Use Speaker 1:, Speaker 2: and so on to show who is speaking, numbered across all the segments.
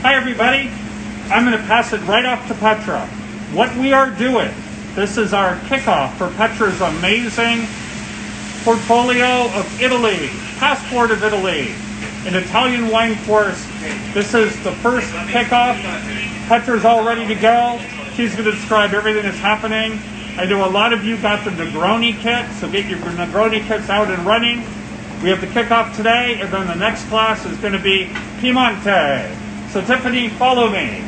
Speaker 1: Hi everybody, I'm going to pass it right off to Petra. What we are doing, this is our kickoff for Petra's amazing portfolio of Italy, passport of Italy, an Italian wine course. This is the first kickoff. Petra's all ready to go. She's going to describe everything that's happening. I know a lot of you got the Negroni kit, so get your Negroni kits out and running. We have the kickoff today, and then the next class is going to be Piemonte. So Tiffany, follow me.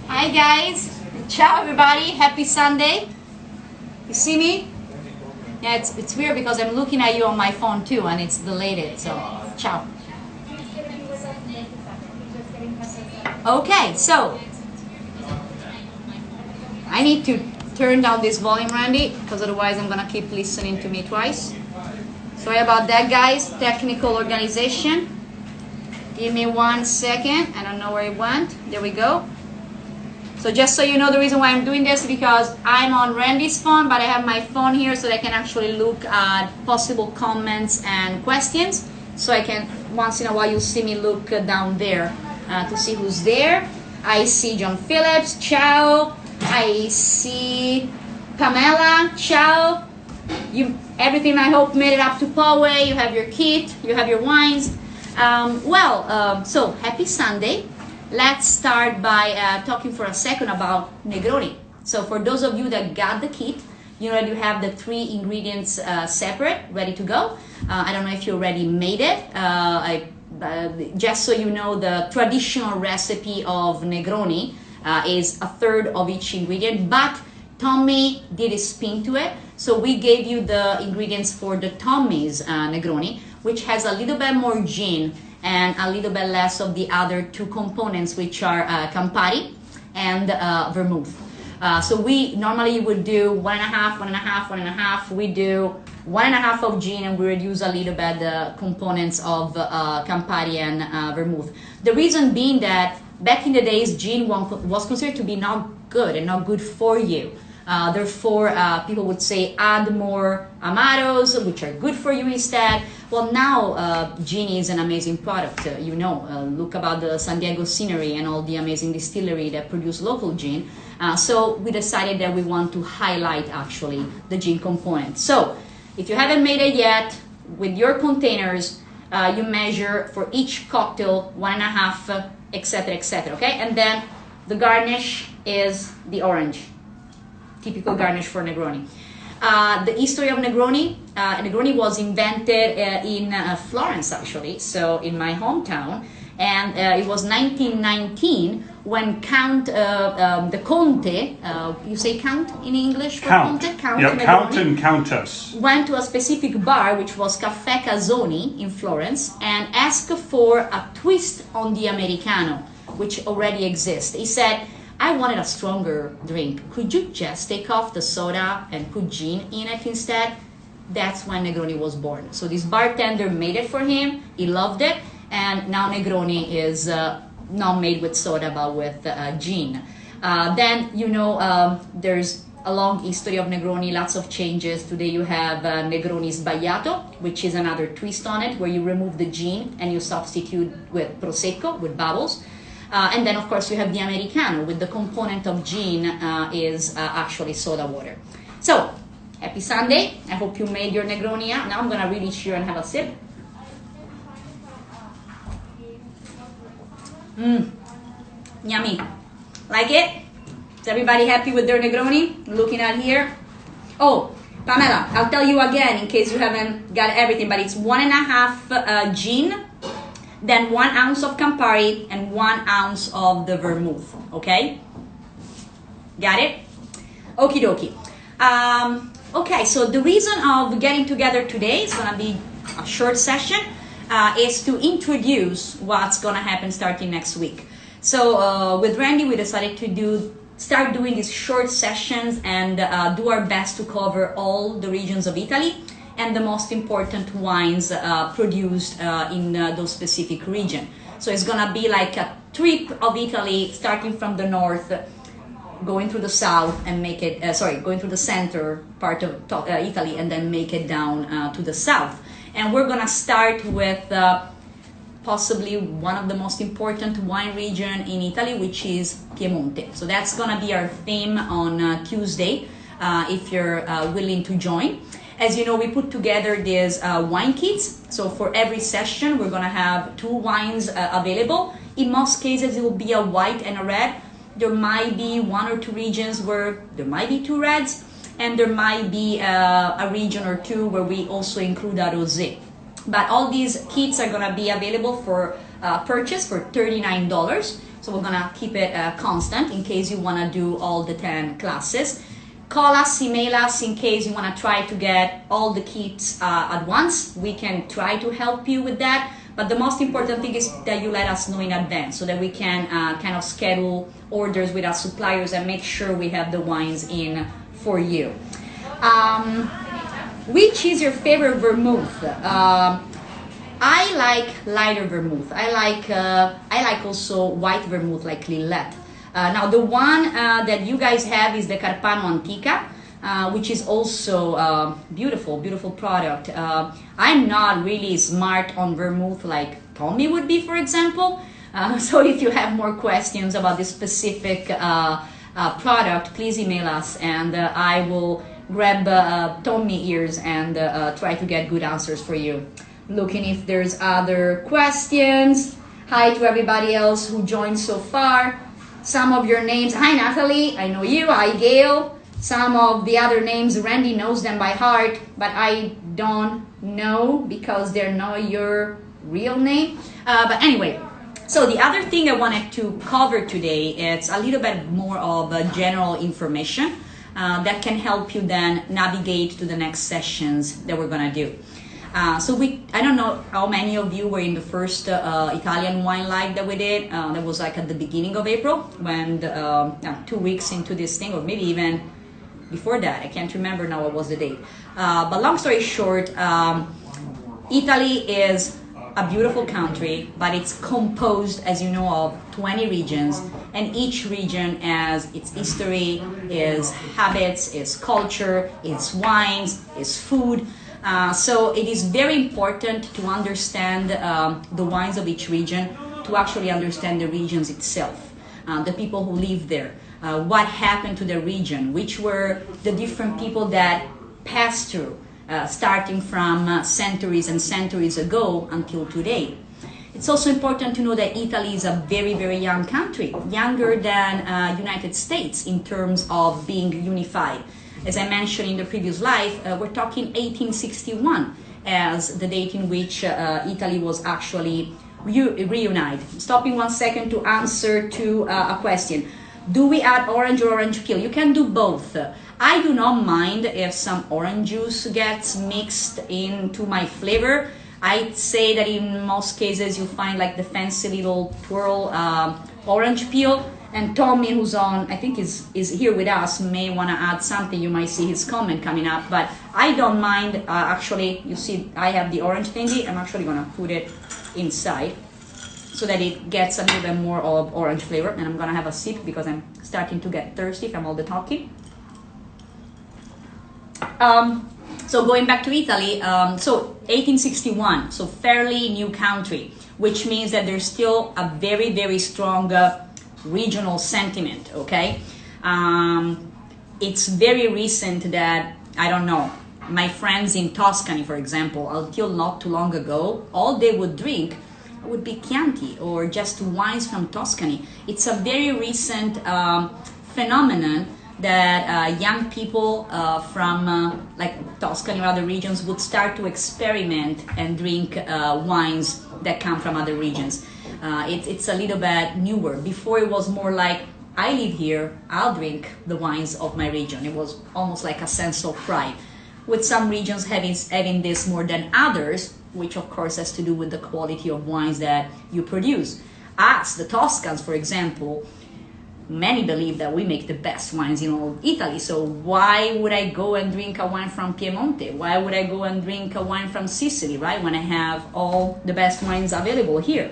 Speaker 2: Hi guys, ciao everybody, happy Sunday. You see me? Yeah, it's weird because I'm looking at you on my phone too and it's delayed, so ciao. Okay, so I need to turn down this volume, Randy, because otherwise I'm gonna keep listening to me twice. Sorry about that, guys. Technical organization. Give me 1 second. I don't know where it went. There we go. So just so you know, the reason why I'm doing this is because I'm on Randy's phone, but I have my phone here so that I can actually look at possible comments and questions. So I can, once in a while, you'll see me look down there to see who's there. I see John Phillips, ciao. I see Pamela, ciao. Everything I hope made it up to Poway. You have your kit, you have your wines. So happy Sunday. Let's start by talking for a second about Negroni. So for those of you that got the kit, you know that you have the 3 ingredients separate, ready to go. I don't know if you already made it. Just so you know, the traditional recipe of Negroni is 1/3 of each ingredient, but Tommy did a spin to it. So we gave you the ingredients for the Tommy's Negroni, which has a little bit more gin and a little bit less of the other 2 components, which are Campari and vermouth. So we normally would do 1.5, 1.5, 1.5. We do 1.5 of gin and we reduce a little bit the components of Campari and vermouth. The reason being that back in the days, gin was considered to be not good and not good for you. Therefore, people would say add more amaros, which are good for you instead. Well, now gin is an amazing product. Look about the San Diego scenery and all the amazing distillery that produce local gin. So we decided that we want to highlight actually the gin component. So if you haven't made it yet, with your containers, you measure for each cocktail 1.5, etc., etc. Okay, and then the garnish is the orange. Typical garnish for Negroni. The history of Negroni. Negroni was invented in Florence, actually, so in my hometown, and it was 1919 when the Conte, you say Count in English for
Speaker 1: Count.
Speaker 2: Conte? Count,
Speaker 1: yep, Count and Countess.
Speaker 2: Went to a specific bar, which was Caffè Casoni in Florence, and asked for a twist on the Americano, which already exists. He said, I wanted a stronger drink. Could you just take off the soda and put gin in it instead? That's when Negroni was born. So this bartender made it for him. He loved it. And now Negroni is not made with soda, but with gin. Then, there's a long history of Negroni, lots of changes. Today you have Negroni sbagliato, which is another twist on it, where you remove the gin and you substitute with Prosecco, with bubbles. And then, of course, you have the Americano with the component of gin is actually soda water. So, happy Sunday. I hope you made your Negroni. Now I'm going to really cheer and have a sip. Yummy. Like it? Is everybody happy with their Negroni? Looking at here. Oh, Pamela, I'll tell you again in case you haven't got everything, but it's 1.5 gin, then 1 ounce of Campari and 1 ounce of the vermouth, okay? Got it? Okie dokie. Okay, so the reason of getting together today is gonna be a short session, is to introduce what's gonna happen starting next week. So with Randy, we decided to start doing these short sessions and do our best to cover all the regions of Italy and the most important wines produced in those specific region. So it's gonna be like a trip of Italy, starting from the north, going through the south and make it, going through the center part of Italy and then make it down to the south. And we're gonna start with possibly one of the most important wine region in Italy, which is Piemonte. So that's gonna be our theme on Tuesday, if you're willing to join. As you know, we put together these wine kits. So for every session, we're gonna have 2 wines available. In most cases, it will be a white and a red. There might be 1 or 2 regions where there might be 2 reds, and there might be a region or 2 where we also include a rosé. But all these kits are gonna be available for purchase for $39. So we're gonna keep it constant in case you wanna do all the 10 classes. Call us, email us in case you wanna try to get all the kits at once. We can try to help you with that. But the most important thing is that you let us know in advance so that we can kind of schedule orders with our suppliers and make sure we have the wines in for you. Which is your favorite vermouth? I like lighter vermouth. I like also white vermouth like Lillet. Now the one that you guys have is the Carpano Antica, which is also beautiful product. I'm not really smart on vermouth like Tommy would be, for example. So if you have more questions about this specific product, please email us and I will grab Tommy ears and try to get good answers for you. Looking if there's other questions. Hi to everybody else who joined so far. Some of your names, hi Natalie, I know you, hi Gail. Some of the other names, Randy knows them by heart, but I don't know because they're not your real name. But anyway, so the other thing I wanted to cover today, it's a little bit more of general information that can help you then navigate to the next sessions that we're gonna do. So I don't know how many of you were in the first Italian wine live that we did. That was like at the beginning of April, when 2 weeks into this thing, or maybe even before that. I can't remember now what was the date. But long story short, Italy is a beautiful country, but it's composed, as you know, of 20 regions, and each region has its history, its habits, its culture, its wines, its food. So it is very important to understand the wines of each region, to actually understand the regions itself, the people who live there, what happened to the region, which were the different people that passed through, starting from centuries and centuries ago until today. It's also important to know that Italy is a very, very young country, younger than United States in terms of being unified. As I mentioned in the previous live, we're talking 1861 as the date in which Italy was actually reunited. Stopping 1 second to answer to a question. Do we add orange or orange peel? You can do both. I do not mind if some orange juice gets mixed into my flavor. I'd say that in most cases you find like the fancy little twirl orange peel. And Tommy, who's on, I think is here with us, may want to add something. You might see his comment coming up, but I don't mind. Actually, you see, I have the orange thingy. I'm actually going to put it inside so that it gets a little bit more of orange flavor. And I'm going to have a sip because I'm starting to get thirsty from all the talking. So going back to Italy, so 1861, so fairly new country, which means that there's still a very, very strong regional sentiment, okay? It's very recent that, I don't know, my friends in Tuscany, for example, until not too long ago, all they would drink would be Chianti or just wines from Tuscany. It's a very recent phenomenon that young people from like Tuscany or other regions would start to experiment and drink wines that come from other regions. It's a little bit newer. Before it was more like, I live here, I'll drink the wines of my region. It was almost like a sense of pride. With some regions having this more than others, which of course has to do with the quality of wines that you produce. Us, the Toscans, for example, many believe that we make the best wines in all of Italy. So why would I go and drink a wine from Piemonte? Why would I go and drink a wine from Sicily, right? When I have all the best wines available here.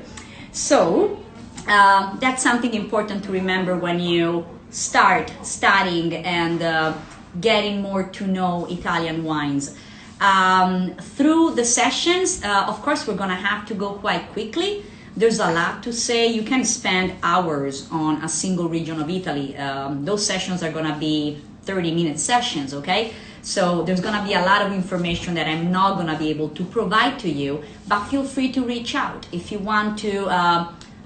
Speaker 2: So that's something important to remember when you start studying and getting more to know Italian wines. Through the sessions, of course, we're gonna have to go quite quickly. There's a lot to say. You can spend hours on a single region of Italy. Those sessions are gonna be 30-minute sessions, okay? So there's gonna be a lot of information that I'm not gonna be able to provide to you, but feel free to reach out. If you want to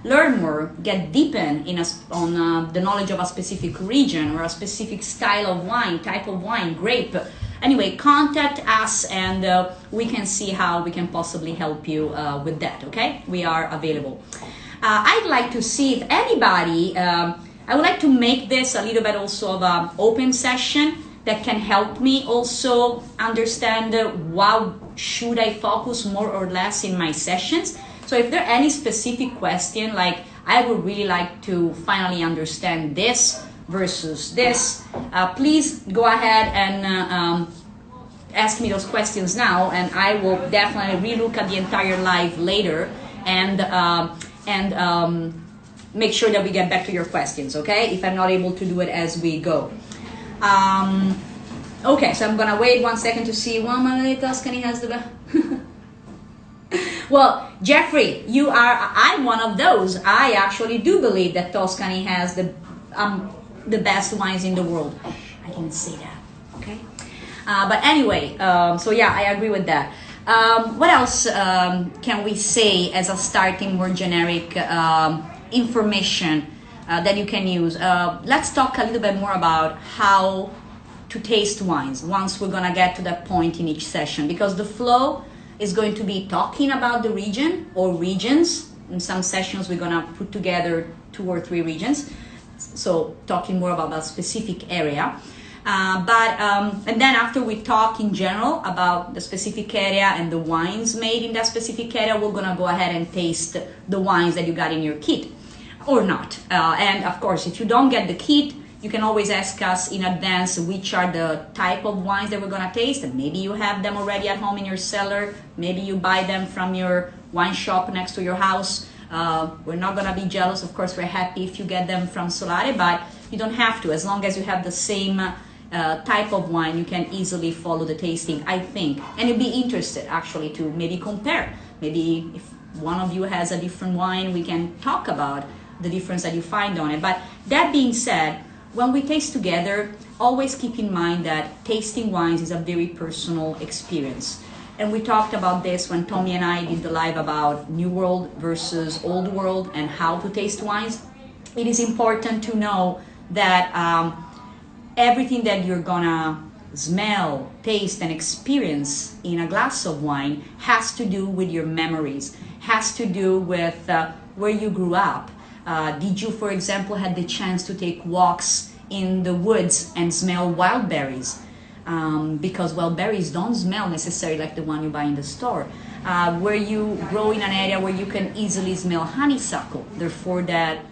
Speaker 2: learn more, get deepen on the knowledge of a specific region or a specific style of wine, type of wine, grape. Anyway, contact us and we can see how we can possibly help you with that, okay? We are available. I'd like to see if anybody, I would like to make this a little bit also of an open session that can help me also understand what should I focus more or less in my sessions. So if there are any specific question, like I would really like to finally understand this versus this, please go ahead and ask me those questions now, and I will definitely relook at the entire live later and make sure that we get back to your questions, okay? If I'm not able to do it as we go. Okay, so I'm gonna wait 1 second to see one Tuscany has the best. Well, Jeffrey, I'm one of those. I actually do believe that Tuscany has the best wines in the world. I didn't say that, okay? But anyway, so yeah, I agree with that. What else can we say as a starting more generic information that you can use? Let's talk a little bit more about how to taste wines once we're gonna get to that point in each session, because the flow is going to be talking about the region or regions. In some sessions we're gonna put together 2 or 3 regions, so talking more about a specific area. And then after we talk in general about the specific area and the wines made in that specific area, we're gonna go ahead and taste the wines that you got in your kit or not. And of course, if you don't get the kit, you can always ask us in advance which are the type of wines that we're gonna taste, and maybe you have them already at home in your cellar, maybe you buy them from your wine shop next to your house. We're not gonna be jealous, of course. We're happy if you get them from Solare, but you don't have to. As long as you have the same type of wine, you can easily follow the tasting, I think. And you'll be interested actually to maybe compare. Maybe if one of you has a different wine, we can talk about the difference that you find on it. But that being said, when we taste together, always keep in mind that tasting wines is a very personal experience. And we talked about this when Tommy and I did the live about New World versus Old World and how to taste wines. It is important to know that everything that you're gonna smell, taste, and experience in a glass of wine has to do with your memories, has to do with where you grew up. Did you, for example, had the chance to take walks in the woods and smell wild berries? Because wild berries don't smell necessarily like the one you buy in the store. Where you grow in an area where you can easily smell honeysuckle, therefore that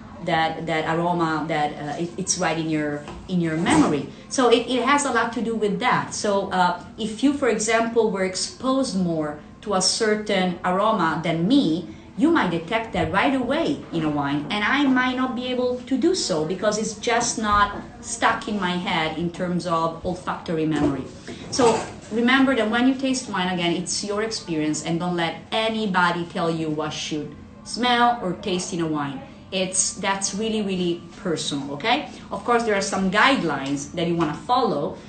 Speaker 2: aroma that it's right in your memory. So it has a lot to do with that. So if you, for example, were exposed more to a certain aroma than me, you might detect that right away in a wine, and I might not be able to do so because it's just not stuck in my head in terms of olfactory memory. So remember that when you taste wine, again, it's your experience, and don't let anybody tell you what should smell or taste in a wine. That's really, really personal, okay? Of course, there are some guidelines that you want to follow.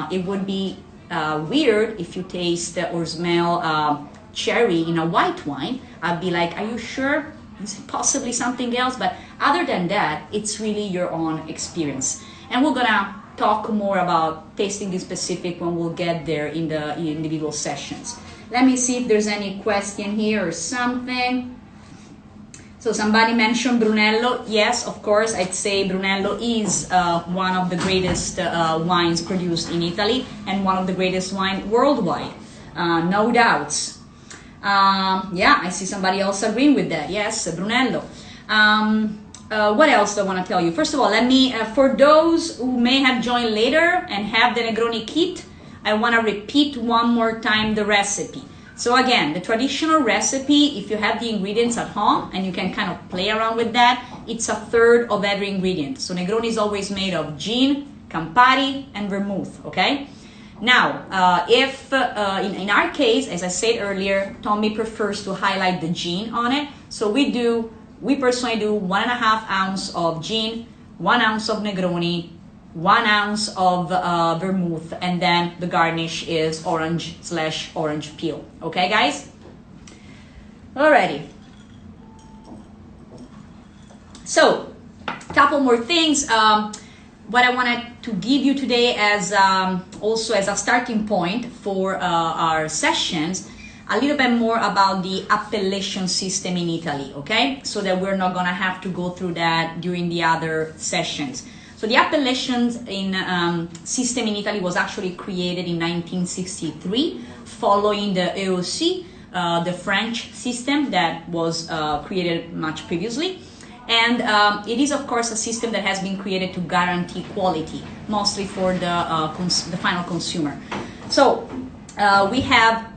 Speaker 2: It would be weird if you taste or smell cherry in a white wine. I'd be like, are you sure? Is it possibly something else? But other than that, it's really your own experience. And we're gonna talk more about tasting the specific when we'll get there in the individual sessions. Let me see if there's any question here or something. So somebody mentioned Brunello. Yes, of course, I'd say Brunello is one of the greatest wines produced in Italy and one of the greatest wine worldwide, no doubts. Yeah, I see somebody else agreeing with that. Yes, Brunello. What else do I want to tell you? First of all, let me, for those who may have joined later and have the Negroni kit, I want to repeat one more time the recipe. So again, the traditional recipe, if you have the ingredients at home and you can kind of play around with that, it's a third of every ingredient. So Negroni is always made of gin, Campari, and vermouth, okay? Now, if in our case, as I said earlier, Tommy prefers to highlight the gin on it. So we personally do 1.5 ounce of gin, 1 ounce of Negroni, 1 ounce of vermouth, and then the garnish is orange/orange peel. Okay, guys? Alrighty. So, a couple more things. What I wanted to give you today as also as a starting point for our sessions, a little bit more about the appellation system in Italy, okay? So that we're not gonna have to go through that during the other sessions. So the appellations system in Italy was actually created in 1963, following the EOC, the French system that was created much previously. And it is, of course, a system that has been created to guarantee quality, mostly for the final consumer. So we have,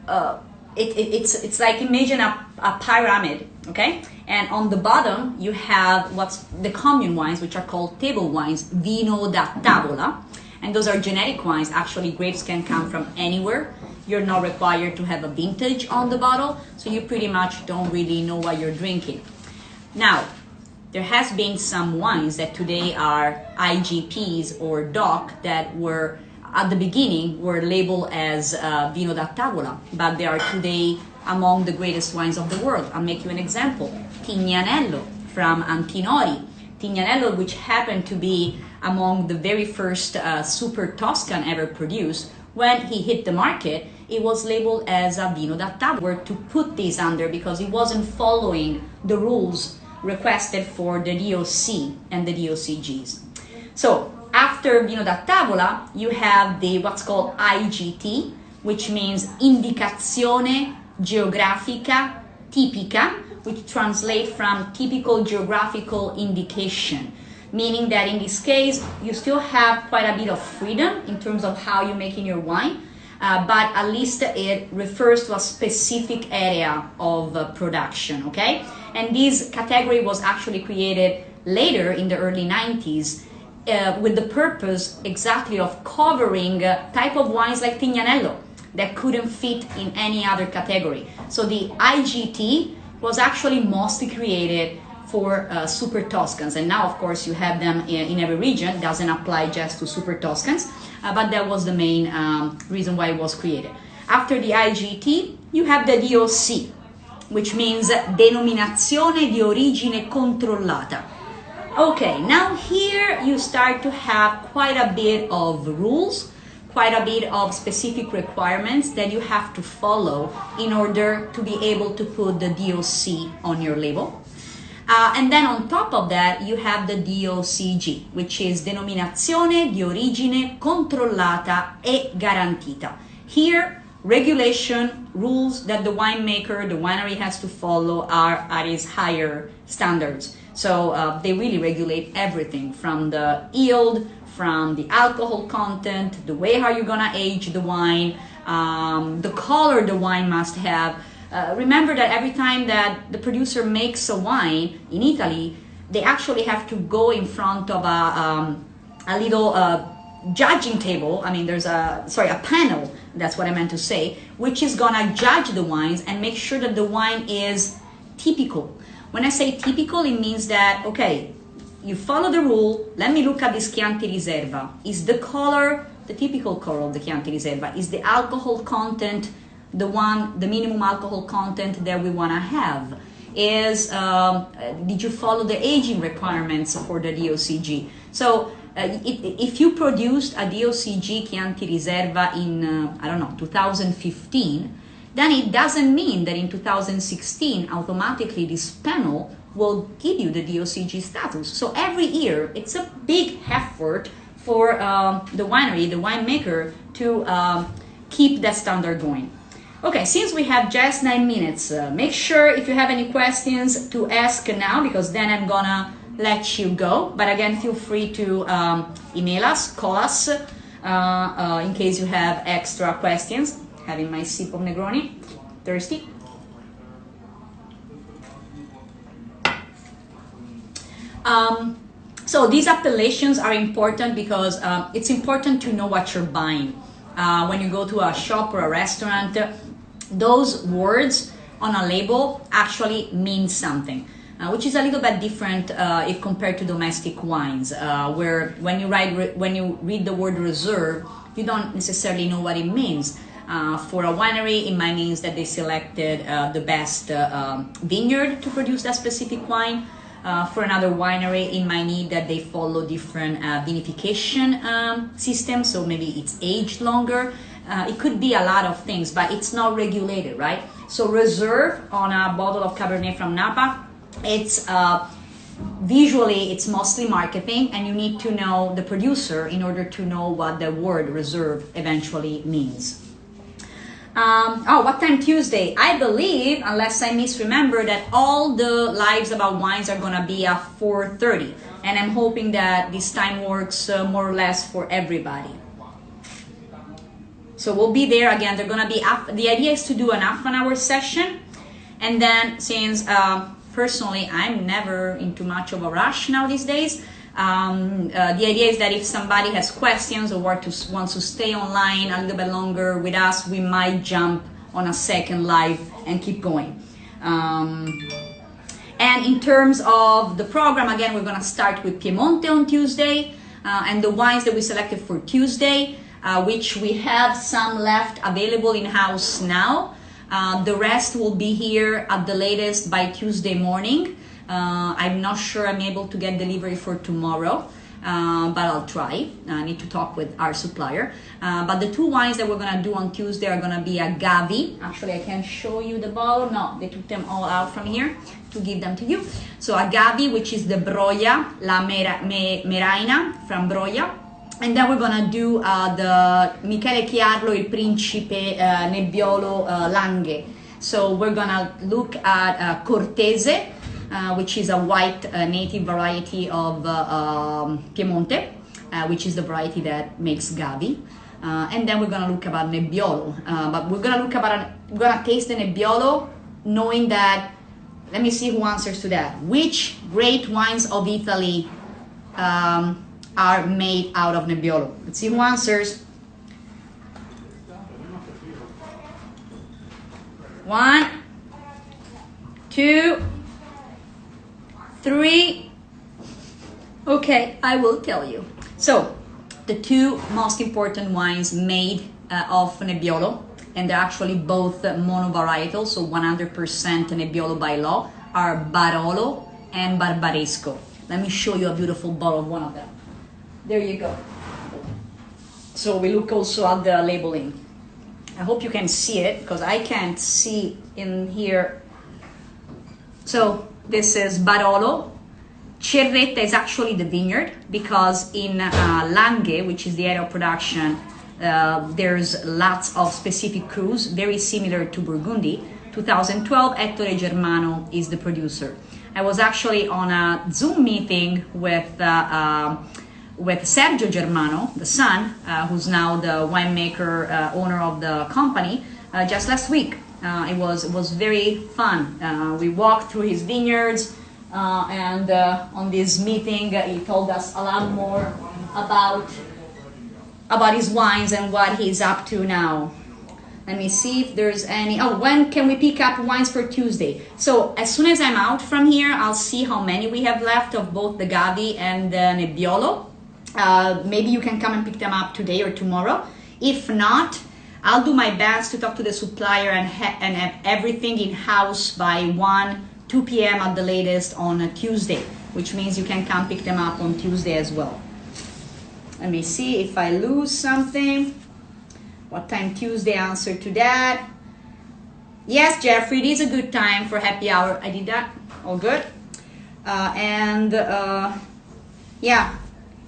Speaker 2: it's like, imagine a pyramid, okay? And on the bottom, you have what's the common wines, which are called table wines, vino da tavola. And those are generic wines. Actually, grapes can come from anywhere. You're not required to have a vintage on the bottle, so you pretty much don't really know what you're drinking. Now, there has been some wines that today are IGPs or DOC that were, at the beginning, were labeled as vino da tavola, but they are today among the greatest wines of the world. I'll make you an example. Tignanello from Antinori. Tignanello, which happened to be among the very first Super Toscan ever produced, when he hit the market, it was labeled as a vino da tavola. Were to put this under because it wasn't following the rules requested for the DOC and the DOCGs. So after vino da tavola, you have the what's called IGT, which means Indicazione Geografica Tipica, which translates from typical geographical indication, meaning that in this case, you still have quite a bit of freedom in terms of how you're making your wine, but at least it refers to a specific area of production, okay? And this category was actually created later in the early 90s with the purpose exactly of covering type of wines like Tignanello that couldn't fit in any other category. So the IGT was actually mostly created for Super Toscans, and now of course you have them in every region. It doesn't apply just to Super Toscans, but that was the main reason why it was created. After the IGT, you have the DOC, which means Denominazione di Origine Controllata. Okay, now here you start to have quite a bit of rules, quite a bit of specific requirements that you have to follow in order to be able to put the DOC on your label. And then on top of that, you have the DOCG, which is Denominazione di Origine Controllata e Garantita. Here, regulation, rules that the winemaker, the winery has to follow are at its higher standards. So they really regulate everything from the yield, from the alcohol content, the way how you're gonna age the wine, the color the wine must have. Remember that every time that the producer makes a wine in Italy, they actually have to go in front of a little judging table. I mean, there's a panel, that's what I meant to say, which is gonna judge the wines and make sure that the wine is typical. When I say typical, it means that, okay, you follow the rule, let me look at this Chianti Riserva. Is the color the typical color of the Chianti Riserva? Is the alcohol content the minimum alcohol content that we want to have? Did you follow the aging requirements for the DOCG? So if you produced a DOCG Chianti Riserva in, 2015, then it doesn't mean that in 2016 automatically this panel will give you the DOCG status. So every year it's a big effort for the winery, the winemaker, to keep that standard going. Okay, since we have just 9 minutes, make sure if you have any questions to ask now, because then I'm gonna let you go. But again, feel free to email us, call us, in case you have extra questions. Having my sip of Negroni. Thirsty? So these appellations are important because it's important to know what you're buying. when you go to a shop or a restaurant, those words on a label actually mean something, which is a little bit different if compared to domestic wines, where when you read the word reserve, you don't necessarily know what it means. For a winery, it might mean that they selected the best vineyard to produce that specific wine. For another winery, it might need that they follow different vinification systems, so maybe it's aged longer. It could be a lot of things, but it's not regulated, right? So reserve on a bottle of Cabernet from Napa, it's visually it's mostly marketing, and you need to know the producer in order to know what the word reserve eventually means. What time Tuesday? I believe, unless I misremember, that all the lives about wines are gonna be at 4:30, and I'm hoping that this time works more or less for everybody. So we'll be there again. They're gonna be the idea is to do an half an hour session, and then since personally I'm never into much of a rush now these days. The idea is that if somebody has questions or wants to stay online a little bit longer with us, we might jump on a second live and keep going. And in terms of the program, again, we're going to start with Piemonte on Tuesday, and the wines that we selected for Tuesday, which we have some left available in-house now. The rest will be here at the latest by Tuesday morning. I'm not sure I'm able to get delivery for tomorrow, but I'll try. I need to talk with our supplier. But the two wines that we're gonna do on Tuesday are gonna be Agave. Actually, I can show you the bottle. No, they took them all out from here to give them to you. So Agave, which is the Broia, La Meraina from Broia. And then we're gonna do the Michele Chiarlo Il Principe Nebbiolo Langhe. So we're gonna look at Cortese, which is a white native variety of Piemonte, which is the variety that makes Gavi. And then we're gonna look about Nebbiolo, but we're gonna taste the Nebbiolo, knowing that. Let me see who answers to that. Which great wines of Italy are made out of Nebbiolo? Let's see who answers. 1, 2, 3. Okay, I will tell you. So, the two most important wines made of Nebbiolo, and they're actually both monovarietal, so 100% Nebbiolo by law, are Barolo and Barbaresco. Let me show you a beautiful bottle of one of them. There you go. So we look also at the labeling. I hope you can see it, because I can't see in here. So this is Barolo. Cerretta is actually the vineyard, because in Langhe, which is the area of production, there's lots of specific crus, very similar to Burgundy. 2012, Ettore Germano is the producer. I was actually on a Zoom meeting with Sergio Germano, the son, who's now the winemaker, owner of the company, just last week. It was very fun. We walked through his vineyards, and on this meeting he told us a lot more about his wines and what he's up to now. Let me see if there's any. Oh, when can we pick up wines for Tuesday? So as soon as I'm out from here, I'll see how many we have left of both the Gavi and the Nebbiolo. Maybe you can come and pick them up today or tomorrow. If not, I'll do my best to talk to the supplier and have everything in-house by 2 p.m. at the latest on a Tuesday, which means you can come pick them up on Tuesday as well. Let me see if I lose something. What time Tuesday? Answer to that. Yes, Jeffrey, it is a good time for happy hour. I did that. All good. Yeah.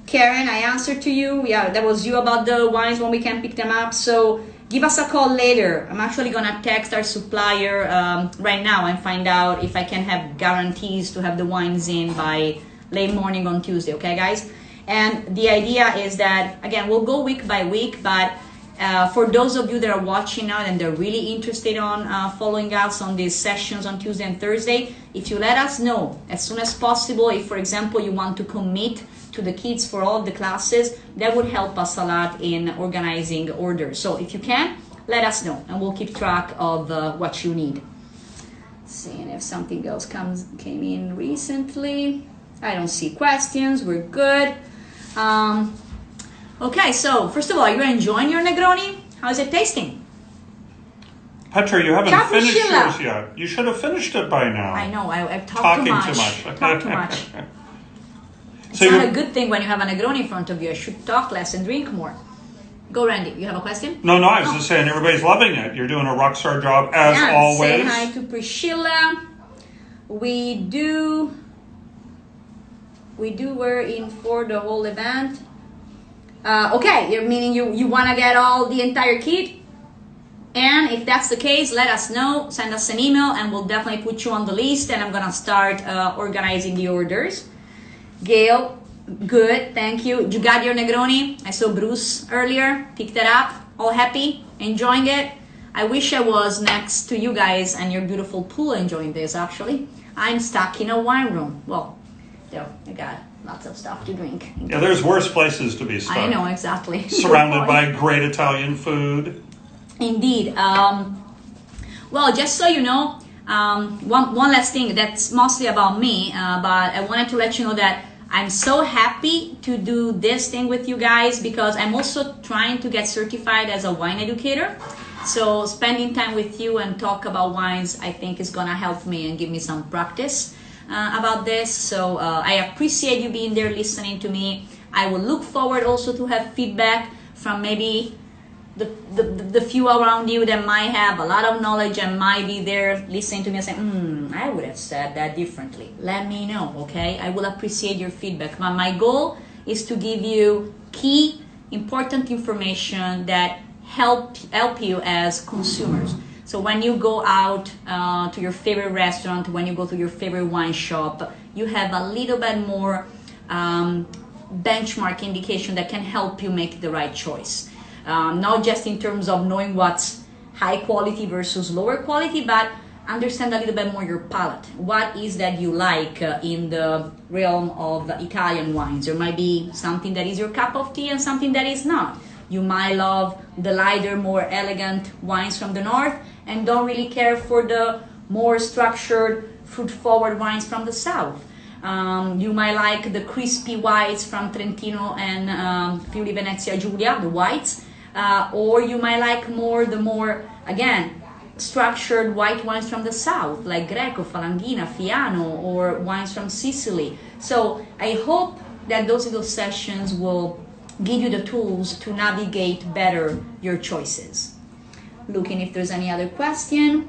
Speaker 2: Karen, I answered to you. Yeah, that was you about the wines when we can pick them up. So give us a call later. I'm actually gonna text our supplier right now and find out if I can have guarantees to have the wines in by late morning on Tuesday. Okay, guys? And the idea is that, again, we'll go week by week, but for those of you that are watching now and they're really interested on following us on these sessions on Tuesday and Thursday, if you let us know as soon as possible, if, for example, you want to commit to the kids for all of the classes, that would help us a lot in organizing orders. So if you can, let us know and we'll keep track of what you need. Seeing if something else came in recently. I don't see questions. We're good. Okay, so first of all, you're enjoying your Negroni? How's it tasting?
Speaker 1: Petra, you haven't
Speaker 2: Ciao,
Speaker 1: finished
Speaker 2: Priscilla.
Speaker 1: yours yet. You should have finished it by now.
Speaker 2: I know, I've talked too much. Talk too much. It's
Speaker 1: So
Speaker 2: not
Speaker 1: you're-
Speaker 2: a good thing when you have a Negroni in front of you. I should talk less and drink more. Go, Randy. You have a question?
Speaker 1: No, I was just saying everybody's loving it. You're doing a rock star job as
Speaker 2: Yeah,
Speaker 1: always.
Speaker 2: say hi to Priscilla. We're in for the whole event. Okay, you're meaning you want to get the entire kit? And if that's the case, let us know. Send us an email and we'll definitely put you on the list, and I'm going to start organizing the orders. Gail, good, thank you. You got your Negroni? I saw Bruce earlier, picked it up. All happy? Enjoying it? I wish I was next to you guys and your beautiful pool enjoying this, actually. I'm stuck in a wine room. Well, there, I got lots of stuff to drink.
Speaker 1: Yeah, there's worse places to be stuck.
Speaker 2: I know, exactly.
Speaker 1: Surrounded by great Italian food.
Speaker 2: Indeed. Well, just so you know, one last thing that's mostly about me, but I wanted to let you know that I'm so happy to do this thing with you guys because I'm also trying to get certified as a wine educator. So spending time with you and talk about wines, I think is gonna help me and give me some practice about this. So I appreciate you being there listening to me. I will look forward also to have feedback from maybe the few around you that might have a lot of knowledge and might be there listening to me and saying, I would have said that differently. Let me know, okay? I will appreciate your feedback. My goal is to give you key, important information that help you as consumers. So when you go out to your favorite restaurant, when you go to your favorite wine shop, you have a little bit more benchmark indication that can help you make the right choice. Not just in terms of knowing what's high quality versus lower quality, but understand a little bit more your palate. What is that you like in the realm of Italian wines? There might be something that is your cup of tea and something that is not. You might love the lighter, more elegant wines from the north and don't really care for the more structured, fruit-forward wines from the south. You might like the crispy whites from Trentino and Friuli-Venezia, Giulia, the whites. Or you might like the more, again, structured white wines from the south, like Greco, Falanghina, Fiano, or wines from Sicily. So I hope that those little sessions will give you the tools to navigate better your choices. Looking if there's any other question.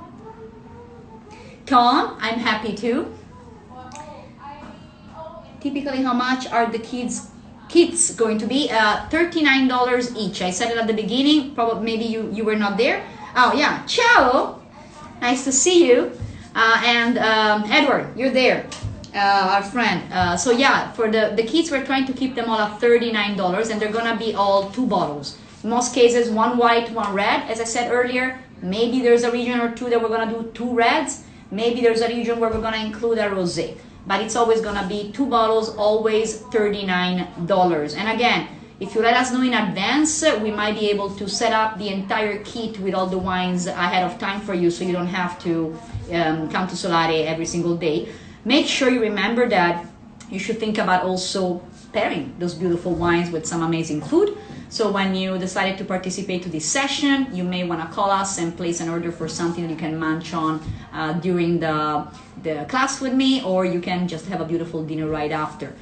Speaker 2: Tom, I'm happy to. Typically, how much are the kits going to be? $39 each. I said it at the beginning. Probably, maybe you were not there. Oh yeah, ciao. Nice to see you. And Edward, you're there, our friend. So yeah, for the kits, we're trying to keep them all at $39, and they're gonna be all 2 bottles. In most cases, 1 white, 1 red. As I said earlier, maybe there's a region or 2 that we're gonna do 2 reds. Maybe there's a region where we're gonna include a rosé. But it's always gonna be 2 bottles, always $39. And again, if you let us know in advance, we might be able to set up the entire kit with all the wines ahead of time for you, so you don't have to come to Solare every single day. Make sure you remember that you should think about also pairing those beautiful wines with some amazing food. So when you decided to participate to this session, you may want to call us and place an order for something that you can munch on during the class with me, or you can just have a beautiful dinner right after.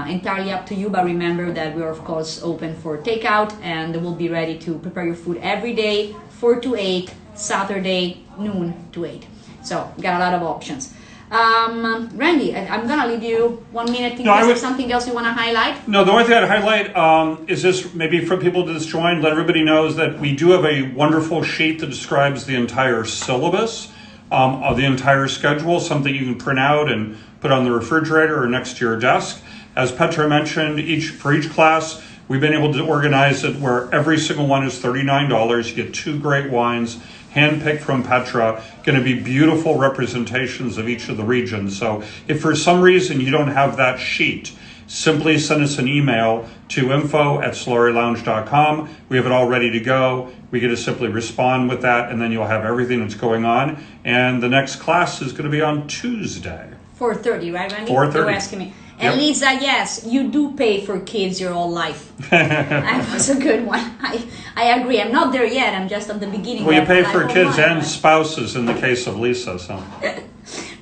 Speaker 2: Entirely up to you, but remember that we're of course open for takeout, and we'll be ready to prepare your food every day, 4 to 8, Saturday, noon to 8. So we got a lot of options. Randy, I'm gonna leave you 1 minute in case there's something else you want to highlight.
Speaker 1: No, the only thing I'd highlight is this, maybe for people to just join, let everybody knows that we do have a wonderful sheet that describes the entire syllabus of the entire schedule, something you can print out and put on the refrigerator or next to your desk. As Petra mentioned, for each class, we've been able to organize it where every single one is $39. You get 2 great wines, handpicked from Petra, going to be beautiful representations of each of the regions. So if for some reason you don't have that sheet simply send us an email to info@solarelounge.com. We have it all ready to go. We get to simply respond with that, and then you'll have everything that's going on. And the next class is going to be on Tuesday.
Speaker 2: 4:30, right, Randy?
Speaker 1: 4:30.
Speaker 2: You were asking me.
Speaker 1: Yep.
Speaker 2: And Lisa, yes, you do pay for kids your whole life. That was a good one. I agree. I'm not there yet. I'm just at the beginning.
Speaker 1: Well, you pay for
Speaker 2: Like,
Speaker 1: kids
Speaker 2: oh my,
Speaker 1: and spouses in the case of Lisa. So.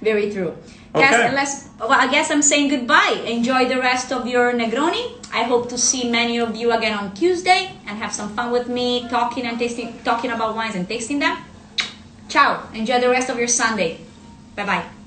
Speaker 2: Very true.
Speaker 1: Okay.
Speaker 2: I guess I'm saying goodbye. Enjoy the rest of your Negroni. I hope to see many of you again on Tuesday and have some fun with me talking about wines and tasting them. Ciao. Enjoy the rest of your Sunday. Bye-bye.